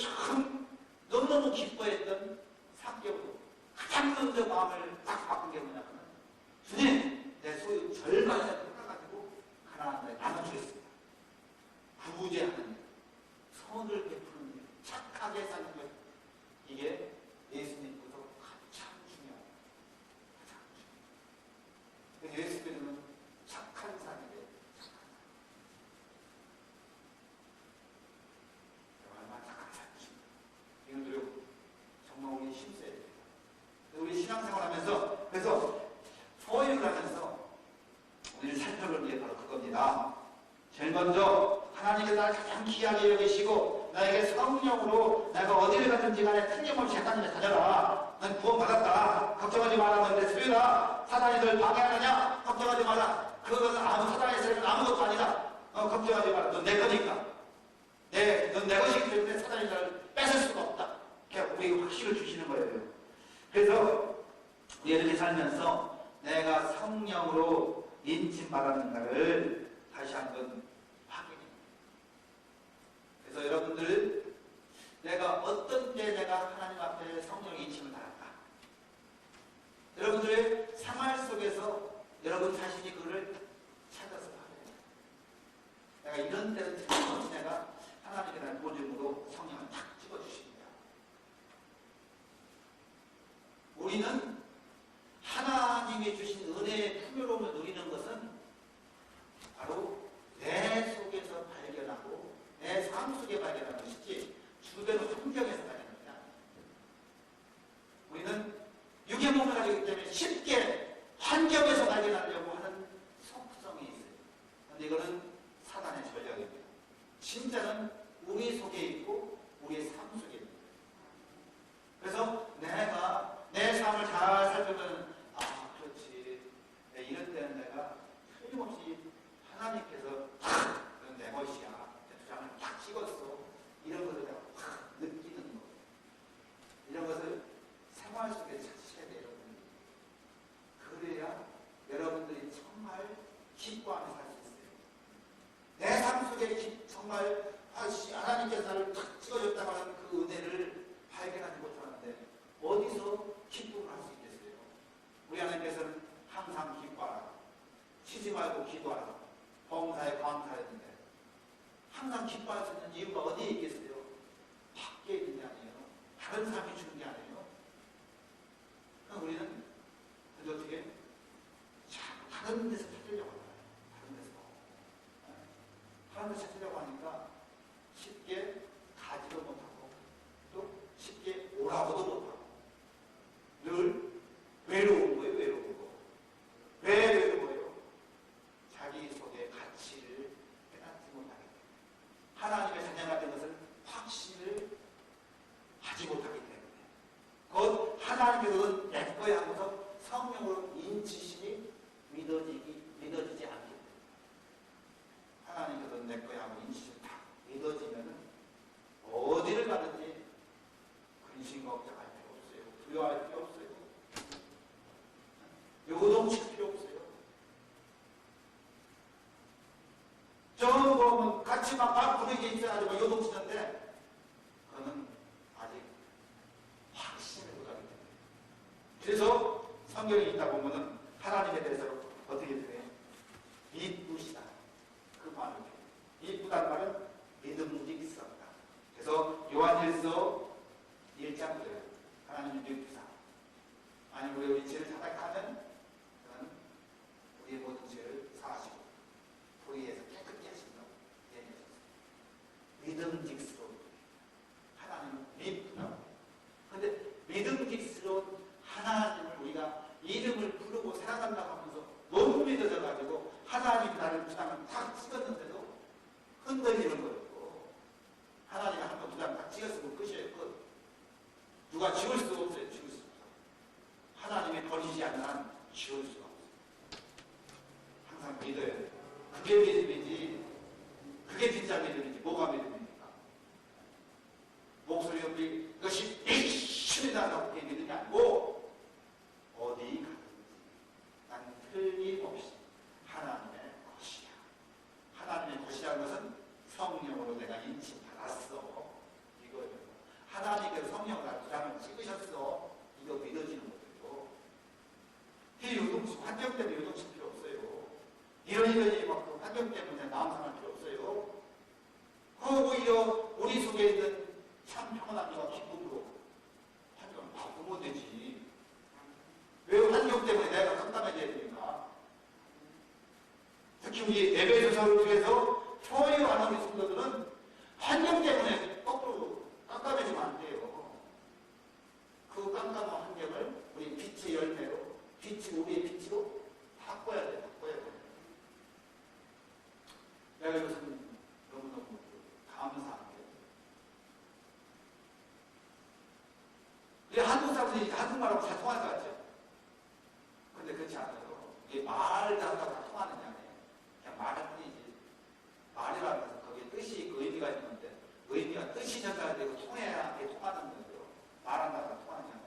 처음 너무너무 기뻐했던 사개오도 가장 먼저 마음을 딱 바꾼 게 뭐냐면 주님, 내 소유 절반을 깎아가지고 가난한 자에 나눠주겠습니다. 구제하는 일, 선을 베푸는 일, 착하게 사는 것, 이게 예수님께서 가장 중요해요. 가장 중요해요. 예수님은 착한 사람이에요. 착한 사람. 얼마나 착한 사람이십니까? 이것들을 정말 우리 힘써야 돼요. 우리 신앙생활 하면서, 그래서 소유를 하면서 우리를 살펴볼 게 바로 그겁니다. 제일 먼저 하나님께서 나를 가장 귀하게 여기시고 나에게 성령으로 내가 어디를 가든지 간에 틀림없이 하나님을 다녀라. 난 구원받았다. 걱정하지 마라. 넌 내 소유다. 사단이 널 방해하느냐? 걱정하지 마라. 그것은 사단의 세력은 아무것도 아니다. 걱정하지 마라. 넌 내 거니까. 넌 내 것이기 때문에 사단이 너를 뺏을 수가 없다. 그냥 우리에게 확신을 주시는 거예요. 그래서 우리 이렇게 살면서 내가 성령으로 인침받았는가를 다시 한번 확인해요. 그래서 여러분들, 내가 어떤 때 내가 하나님 앞에 성령의 인침을 받았다. 여러분들의 생활 속에서 여러분 자신이 그거를 찾아서 봐요. 내가 이런 때는 특히 내가 하나님께 대한 보증으로 성령을 탁 찍어주십니다. 우리는 하나님이 주신 은혜의 풍요로움을 누리는 것은 바로 내 속에서 발견하고 내 삶 속에 발견하는 것이지 주변 환경에서 발견하는 것이 아닙니다. 우리는 육의 몸을 가지고 있기 때문에 쉽게 환경에서 발견하려고 하는 속성이 있어요. 그런데 이거는 사단의 전략입니다. 진짜는 우리 속에 있고 우리의 삶 속에 있습니다. 그래서 내가 내 삶을 잘 살펴보면 그렇지. 이런 때는 내가 틀림없이 하나님께서 그건 내 것이야. 내 주장을 딱 찍었어. 이런 것을 내가 확 느끼는 거. 이런 것을 생활 속에 찾으셔야 돼요, 여러분들. 그래야 여러분들이 정말 기뻐하며 살 수 있어요. 내 삶 속에 정말 하나님께서 나를 탁 찍어줬다고 하는 그 은혜를 발견하지 못하는데 어디서 기쁨을 할 수 있겠어요? 우리 하나님께서는 항상 기뻐하라. 쉬지 말고 기도하라. 봉사에 감사했는데 항상 기뻐할 수 있는 이유가 어디에 있겠어요? 밖에 있는 게 아니에요. 다른 사람이 주는 게 아니에요. 그럼 우리는 그래서 어떻게 다른 데서 찾으려고 해요. 다른 데서. 다른 데서 찾으려고 하니까 쉽게 가지도 못하고 또 쉽게 오라고도 못하고 늘 외로운 거예요. 외로운 거. 왜 외로워요? 자기 속의 가치를 깨닫지 못하기 때문에 하나님의 자녀 같은 것을 확신을 하지 못하기 때문에 곧 하나님께서 내 거야 하면서 성령으로 인치심이 믿어지지 않기 때문에 하나님께서 내 거야 하고 인치심이 다 믿어지면은 어디를 가든지 근심 걱정할 필요 없어요. 두려워할 필요 없어요. 요동칠 필요 없어요. 저 보면 같이 막 분위기에 있어가지고 요동치는데 그거는 아직 확신을 못하기 때문에. 그래서 성경에 있다 보면은 하나님에 대해서 어떻게 돼요? 믿으시다. 그 말을 해요. 믿으다는 말은 믿음직스럽다. 그래서 요한일서 1장 그래요. 하나님을 믿으사. 아니 우리 죄를 자백하면 그는 우리의 모든 죄를 사하시고 보리에서 깨끗게 하신다고 얘기하셨어요. 믿음직스러운 하나님을 믿으라고. 그런데 믿음직스러운 하나님을 우리가 이름을 부르고 살아간다고 하면서 너무 믿어져가지고 하나님이 나를 주장을 탁 찍었는데도 흔들리는 거였고 하나님이 한 번 주장 딱 찍었으면 끝이에요. 끝. 누가 지울 수 없어요. 지울 수 없어요. 하나님이 버리지 않는 한 지울 수가 없어요. 항상 믿어야 돼요. 그게 믿음이지. 그게 진짜 믿음이지. 뭐가 믿음입니까? 목소리 없이 이것이 열심히 나가고 그게 믿음이 아니고 어디 가든지 난 틀림없이 하나님의 것이야. 하나님의 것이라는 것은 성령 그래서 교회와 우리 성도들은 환경 때문에 거꾸로 깜깜해지면 안 돼요. 그 깜깜한 환경을 우리 빛의 열매로, 우리의 빛으로 바꿔야 돼, 바꿔야 돼. 내가 이것은 너무너무 감사한 게. 우리 한국 사람들이 한국말하고 잘 통할 것 같죠? 근데 그렇지 않아요. 이게 말을 한다고 다 통하느냐. 그냥 말할 뿐이지. 말이라는 것은 거기에 뜻이 있고 의미가 있는데, 의미가 뜻이 전달되고 통해야 통하는 거죠. 말한다고 통하느냐.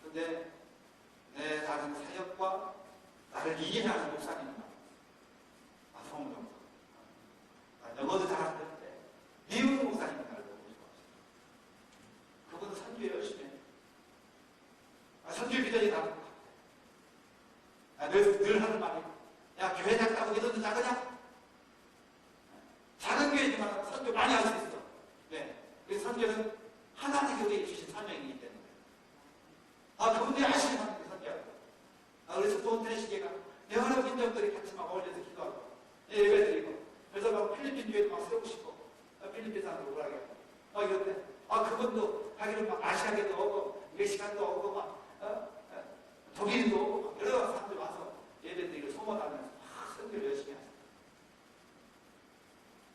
근데 내 다른 사역과 나를 이해하는 목사님은 성도. 영어도 잘하는데 미국 목사님이 나를 보고 싶었어요. 그분은 선교 열심히 해요. 선교 비전이 다른 것 같아요. 늘 하는 말이, 야, 교회 작다고 믿어도 작으냐? 작은 교회지만 선교 많이 할 수 있어. 네. 그래서 선교는 하나님의 교회에 주신 사명이기 때문에. 그분들이 하시는 하나님의 선교하고. 그래서 또 시계가 여러 민족들이 같이 막 어울려서 기도하고, 예배 드리고, 그래서 막 필리핀 교회도 막 세우고 싶고, 필리핀 사람들 오라게 하고, 이런데, 그분도 하기는 막 아시아계도 오고, 멕시칸도 오고, 독일도 오고, 여러 사람들 와서 예배 드리고 소문하면서 막 선교를 열심히 하세요.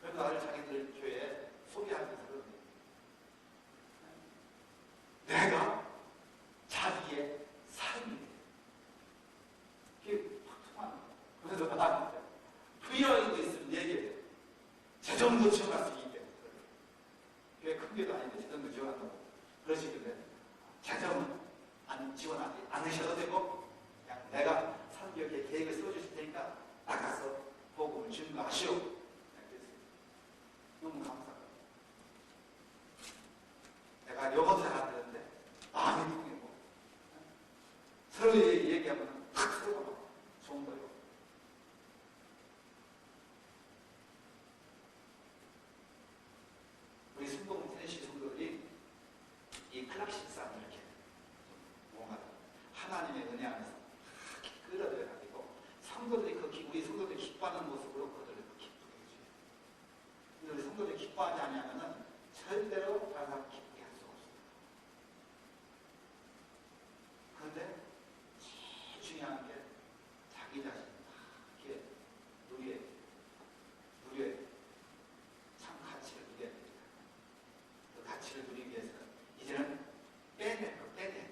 그래서 나를 자기들 교회에 소개하면서 그러는데, 내가 자기의 삶이 돼. 그게 확 통하는 거야. 그래서 나한테 부여인 거 있으면 얘기해요. 재정도 지원할 수 있게. 교회 큰 교회도 아닌데 재정도 지원한다고 그러시길래, 재정은 지원하지 않으셔도 되고, 그냥 내가 선교의 계획을 세워주실 테니까 나가서 복음을 증거하시오. 그랬어요. 너무 감사해요. 내가 영어도 잘 안 되는데 마음이 통이고, 서로 얘기하면 탁 서로가 막 좋은 거예요. 우리 순동 테네시 성도들이 이 클락식 싸움을 이렇게 뭔가 하나님의 은혜 안에서 끌어들여가지고 성도들이 우리 성도들이 기뻐하는 모습으로 그들을 기쁘게 해줘요. 근데 우리 성도들이 기뻐하지 않으면은 절대로 다른 사람 기쁘게 할 수가 없어요. 그런데 제일 중요한 게 자기 자신 이렇게 누려야 돼요. 참 가치를 누려야 됩니다. 그 가치를 누리기 위해서는 이제는 빼내야 됩니다.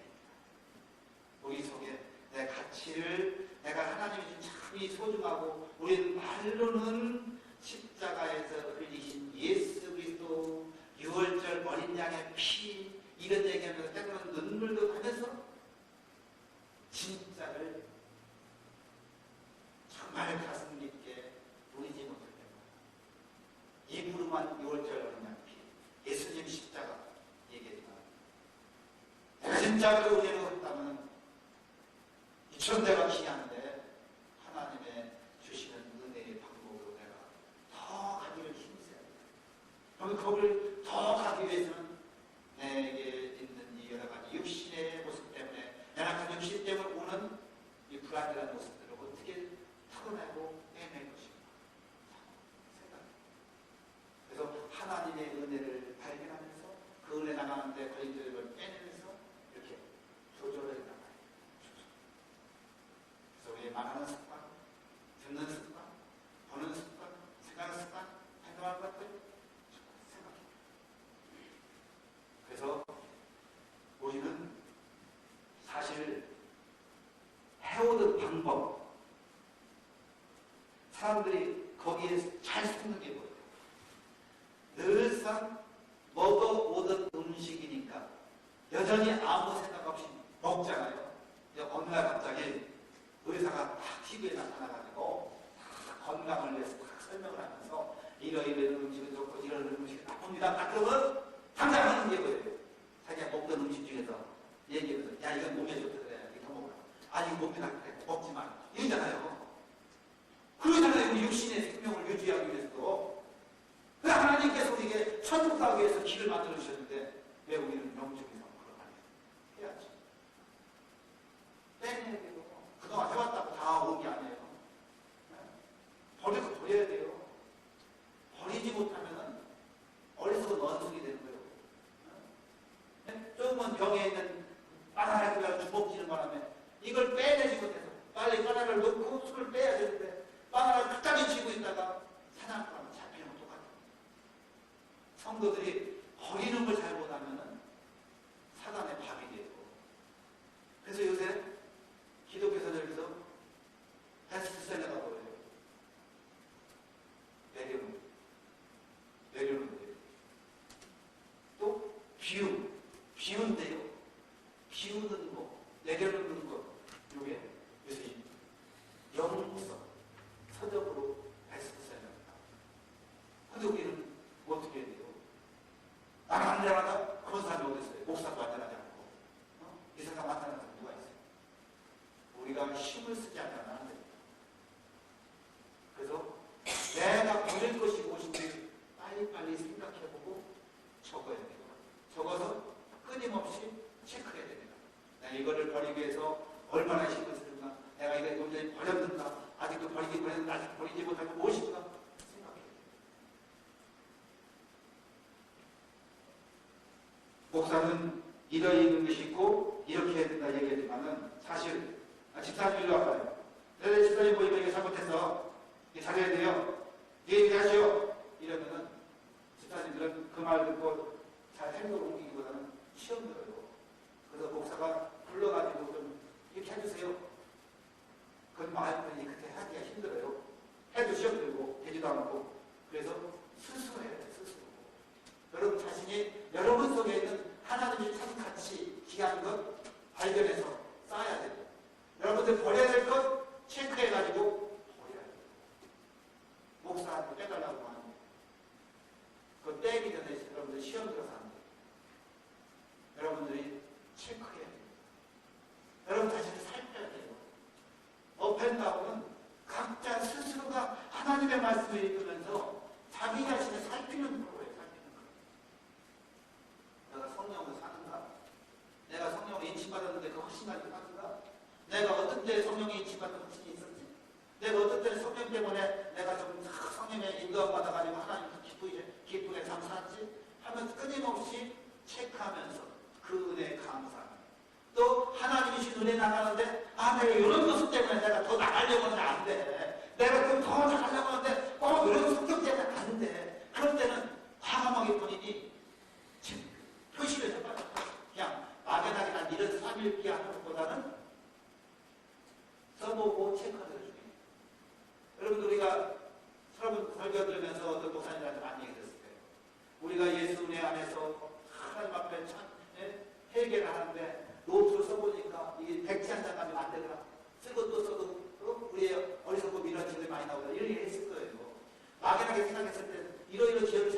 우리 속에 내 가치를, 내가 하나님이 준 참이 소중하고, 우리는 말로는 십자가에서 흘리신 예수 그리스도, 6월절 어린 양의 피, 이런 얘기하면서 때로는 눈물도 나면서 진짜를 정말 가슴 깊게 누리지 못할 때마다 입으로만 6월절 어린 양 피, 예수님 십자가 얘기했지만, 내가 진짜로 은혜로 했다면 2000대가 기한데 하나님의 주시는 은혜의 방법으로 내가 더 가기를 힘써야 돼. 그럼 거기를 더 가기 위해서는 내게 있는 이 여러 가지 육신의 모습 때문에, 연약한 육신 때문에 오는 이 불안정한 모습들을 어떻게 털어내고 빼낼 것인가 생각해요. 그래서 하나님의 은혜를 발견하면서 그 은혜 나가는데 거인들을 빼내면서 이렇게 조절해 나가요. 그래서 우리의 말하는 습관, 듣는 습관, 보는 습관, 생각하는 습관, 행동하는 것들 생각해요. 그래서 우리는 사실 해오던 방법, 사람들이 거기에 잘 숨는 게 뭐예요? 늘상 먹어오던 음식이니까 여전히 아무 생각 없이 먹잖아요. 어느 날 갑자기 의사가 딱 TV에 나타나가지고 건강을 위해서 딱 설명을 하면서 이런 음식은 좋고 이런 음식은 나쁩니다. 딱 그러면 당장 하는 게 뭐예요? 자기가 먹던 음식 중에서 얘기해서, 야, 이건 몸에 좋다 그래, 이거 더 먹어라. 아니, 이거 몸에 나쁘다 그래, 먹지 마. 이러잖아요. 그러잖아요. 우리 육신의 생명을 유지하기 위해서도. 그 하나님께서 우리에게 천국 가기 위해서 길을 만들어 주셨는데, 왜 우리는 영적인 삶을 안 해요? 해야지. 빼내야 되고, 그동안 해왔다고 다 온 게 아니에요. 버려서 버려야 사냥감을 잡히는 건 똑같아요. 성도들이 버리는 걸 잘 못하면은 사단의 밥이 되고. 그래서 요새 기독교 서적에서 베스트셀러가 뭐예요? 내려놓는 거예요. 또 비운데요. 비우는 거, 내려놓는 거, 요게 요새 영성 서적으로 베스트셀러입니다. 근데 우리는 뭐 어떻게 해야 돼요? 나는 안전하다? 그런 사람이 어디 있어요? 목사도 안전하지 않고. 이 세상 안전한 사람 누가 있어요? 우리가 힘을 쓰지 않으면 안 됩니다. 그래서 내가 버릴 것이 무엇인지 빨리빨리 생각해보고 적어야 돼요. 적어서 끊임없이 체크해야 됩니다. 내가 이거를 버리기 위해서 얼마나 힘을 쓰는가, 내가 이거 완전히 버렸는가, 아직도 버리지 못했는데 아직 버리지 못하고 무엇인가 생각해야 돼요. 목사는 이러이러는 것이 있고 이렇게 해야 된다 얘기했지만은 사실 집사님 일로 와봐요. 내 집사님 뭐 이거 잘못했어. 이거 잘해야 돼요. 얘기하시오. 이러면은 집사님들은 그 말 듣고 잘 행동을 옮기기보다는 시험 들어요. 그래서 목사가 불러가지고 좀 이렇게 해주세요. 그건 마음이 그때 하기가 힘들어요. 해도 시험 들고 되지도 않고. 그래서 스스로 해야 돼요. 스스로. 여러분 자신이 여러분 속에 있는 하나님의 참 가치 귀한 것 발견해서 쌓아야 돼요. 여러분들 버려야 될 것 체크해가지고 버려야 돼요. 목사한테 빼달라고 하는 거예요. 그거 빼기 전에 여러분들 시험 들어서 안 돼요. 여러분들이 체크해야 돼요. 여러분 자신을 살펴야 돼요. 업앤다운은 각자 스스로가 하나님의 말씀을 읽으면서 자기 자신을 살피는 거예요. 내가 성령으로 사는가? 내가 성령으로 인침받았는데 그 확신이 아직 사는가? 내가 어떤 때에 성령의 인침받은 확신이 있었지? 내가 어떤 때는 성령 때문에 내가 좀 성령의 인도함 받아가지고 하나님 기쁘게 참 살았지? 하면서 끊임없이 체크하면서 그 은혜에 감사합니다. 또 하나님이 주신 은혜 나가는데 내가 이런 모습 때문에 내가 더 나가려고 하는데 안 돼. 내가 좀 더 나가려고 하는데 이런 성격 때문에 안 돼. 그럴 때는 과감하게 본인이 표시를 해봐요. 그냥 막연하게 난 이런 3일기 하는 것보다는 써보고 체크하는 중이에요. 여러분들 우리가 설교 들으면서 어떤 목사님들한테 많이 얘기했을 거예요. 우리가 예수 은혜 안에서 하나님 앞에 회개를 하는데 노트를 써보니까 이게 백지 한 장 가지고 안 되더라. 쓰고 또 써도 우리의 어리석고 미련들이 많이 나오더라. 이런 얘기 했을 거예요. 막연하게 생각했을 때 이러이러 기회를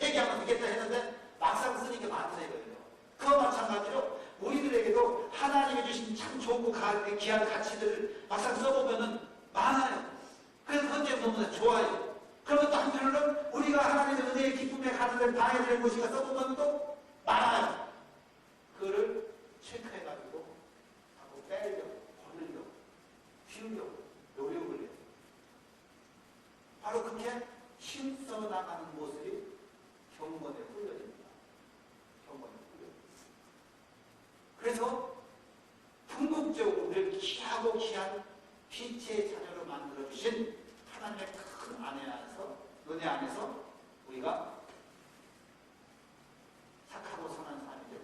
회개하면 되겠다 했는데 막상 쓰는 게 많다 이거예요. 그와 마찬가지로 우리들에게도 하나님이 주신 참 좋고 귀한 가치들을 막상 써보면은 많아요. 그래서 그것 때문에 너무나 좋아요. 그러면 또 한편으로는 우리가 하나님의 은혜의 기쁨에 가는 데 방해되는 곳이가 써보면 또 많아요. 그거를 체크해가지고 하고 빼려고, 버리려고, 비우려고 노력을 해요. 바로 그렇게 힘써 나가는 모습이 경건의 훈련입니다. 경건의 훈련. 그래서 궁극적으로 우리를 귀하고 귀한 빛의 자녀로 만들어주신 하나님의 큰 은혜 안에서 우리가 착하고 선한 사람이 되고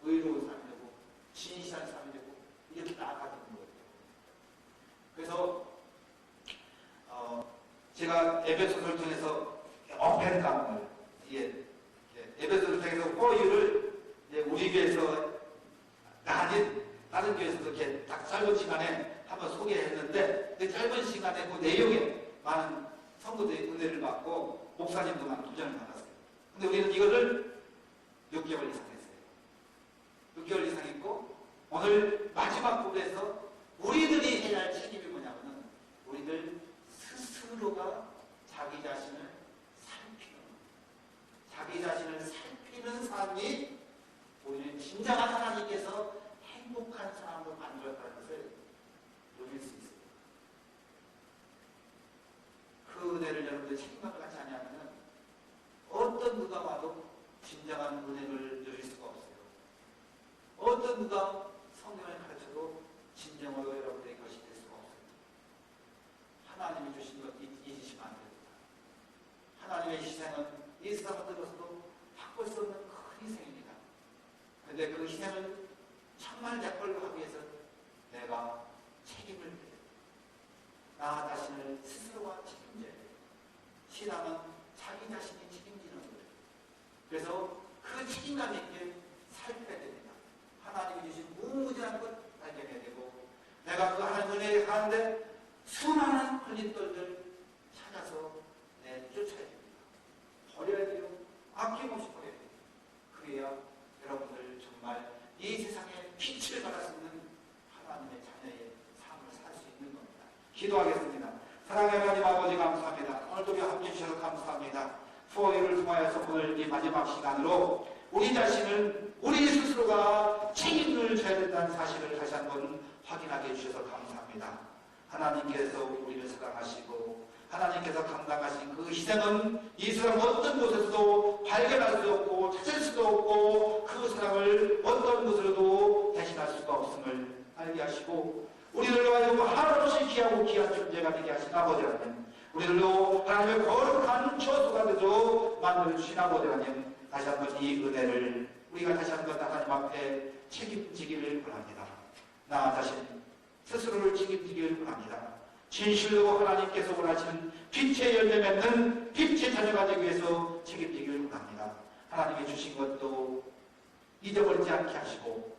의로운 사람이 되고 진실한 사람이 되고 이렇게 나아가는 거예요. 그래서 제가 에베소서를 통해서 업앤다운을 에베소서를 통해서 호유를 우리 교회에서 아닌 다른 교회에서도 이렇게 딱 짧은 시간에 한번 소개했는데 그 짧은 시간에 그 내용에 많은 성도들의 은혜를 받고 목사님도 많은 도전을 받았어요. 근데 우리는 이거를 6개월 이상 했어요. 6개월 이상 했고 오늘 마지막 부분에서 우리들이 해야 할 책임이 뭐냐면은 우리들 스스로가 자기 자신을 살피는 삶이 우리는 진정한 하나님께서 행복한 사람으로 만들었다는 것을 누릴 수 있습니다. 그 은혜를 여러분들 책임감을 갖지 않으면 어떤 누가 와도 진정한 은혜를 누릴 수가 없어요. 어떤 누가 성경을 가르쳐도 진정으로 여러분들의 것이 될 수가 없어요. 하나님이 주신 것 잊으시면 안 돼요. 이 세상을 들어서도 바꿀 수 없는 큰 희생입니다. 그런데 그 희생을 정말 약벌로 하기 위해서 내가 책임을 져야 돼. 나 자신을 스스로가 책임져야 돼. 신앙은 자기 자신이 책임지는 거예요. 그래서 그 책임감 있게 살펴야 됩니다. 하나님이 주신 무무지한 것 발견해야 되고, 내가 그 하나님 은혜에 가는데 수많은 걸림돌들 찾아서 쫓아야 됩니다. 버려야 돼요. 아낌없이 버려야 돼요. 그래야 여러분들 정말 이 세상에 빛을 발할 수 있는 하나님의 자녀의 삶을 살 수 있는 겁니다. 기도하겠습니다. 사랑의 하나님 아버지 감사합니다. 오늘도 우리 함께 해주셔서 감사합니다. 수호일을 통하여서 오늘 이 마지막 시간으로 우리 자신을 우리 스스로가 책임을 져야 된다는 사실을 다시 한번 확인하게 해주셔서 감사합니다. 하나님께서 우리를 사랑하시고 하나님께서 감당하신 그 희생은 이 세상 어떤 곳에서도 발견할 수 없고 찾을 수도 없고 그 사랑을 어떤 곳으로도 대신할 수가 없음을 알게 하시고, 우리들로 하여금 한없이 귀하고 귀한 존재가 되게 하신 아버지 하나님, 우리들로 하나님의 거룩한 처소가 되도록 만들어주신 아버지 하나님, 다시 한번 이 은혜를 우리가 다시 한번 하나님 앞에 책임지기를 원합니다. 나 자신 스스로를 책임지기를 원합니다. 진실로 하나님께서 원하시는 빛의 열매 맺는 빛의 자녀가 되기 위해서 책임지기를 원합니다. 하나님이 주신 것도 잊어버리지 않게 하시고,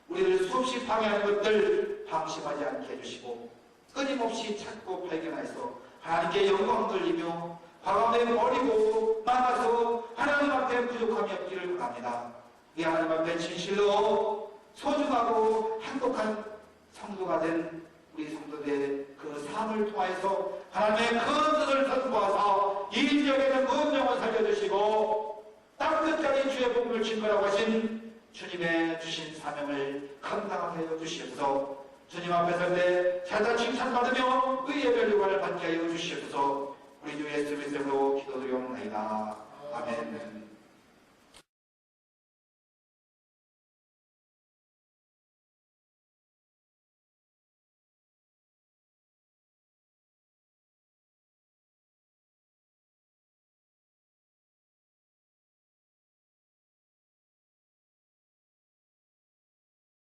우리를 수없이 방해하는 것들 방심하지 않게 해주시고, 끊임없이 찾고 발견해서 하나님께 영광 돌리며 과감하게 버리고 만나서 하나님 앞에 부족함이 없기를 원합니다. 이 하나님 앞에 진실로 소중하고 행복한 성도가 된 우리 성도들의 그 삶을 통해서 하나님의 큰 뜻을 선포하사 이 지역에 있는 모든 영혼 살려주시고 땅끝까지 주의 복을 증거라고 하신 주님의 주신 사명을 감당하게 하여 주시옵소서. 주님 앞에 설 때 살다 칭찬받으며 의의 별 유관을 받게 하여 주시옵소서.